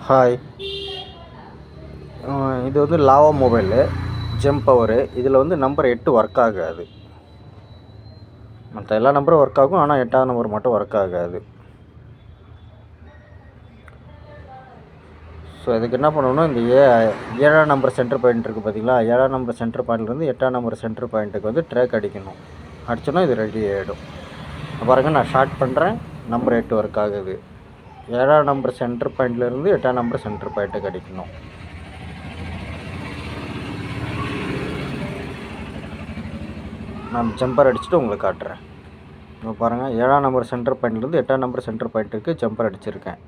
Hi. இது வந்து lava mobile GeM power. இதில் வந்து நம்பர் 8 ஒர்க் ஆகாது. மற்ற எல்லா நம்பரும் ஒர்க் ஆகும், ஆனால் 8ஆவது நம்பர் மட்டும் ஒர்க் ஆகாது. ஸோ இதுக்கு என்ன பண்ணணும்னா, இந்த 7ஆம் நம்பர் சென்டர் பாயிண்ட் இருக்குது பார்த்தீங்களா, 7ஆம் நம்பர் சென்டர் பாயிண்ட்லேருந்து 8ஆம் நம்பர் சென்டர் பாயிண்ட்டுக்கு வந்து ட்ராக் அடிக்கணும். அடிச்சோன்னா இது ரெடி ஆகிடும். பாருங்கள், நான் ஷார்ட் பண்ணுறேன். நம்பர் 8 ஒர்க் ஆகுது. 7ஆம் நம்பர் சென்டர் பாயிண்ட்லேருந்து 8ஆம் நம்பர் சென்டர் பாயிண்ட்டுக்கு அடிக்கணும். நான் ஜம்பர் அடிச்சுட்டு உங்களுக்கு காட்டுறேன். இப்போ பாருங்கள், 7ஆம் நம்பர் சென்டர் பாயிண்ட்லேருந்து 8ஆம் நம்பர் சென்டர் பாயிண்ட்டுக்கு ஜம்பர் அடிச்சிருக்கேன்.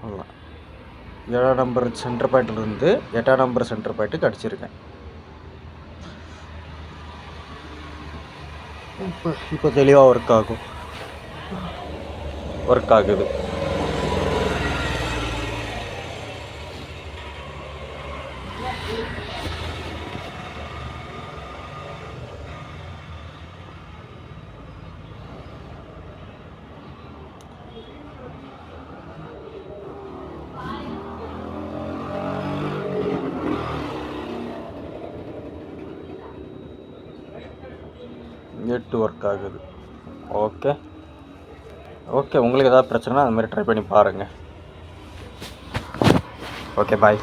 அவ்வளோ, 7ஆம் நம்பர் சென்டர் பாயிண்ட்லேருந்து 8ஆம் நம்பர் சென்டர் பாயிண்ட்டுக்கு அடிச்சிருக்கேன். இப்போ தெளிவாக ஒர்க் ஆகுது. நெட் ஒர்க் ஆகுது. ஓகே, உங்களுக்கு ஏதாவது பிரச்சனைனா அது மாதிரி ட்ரை பண்ணி பாருங்கள். ஓகே, பாய்.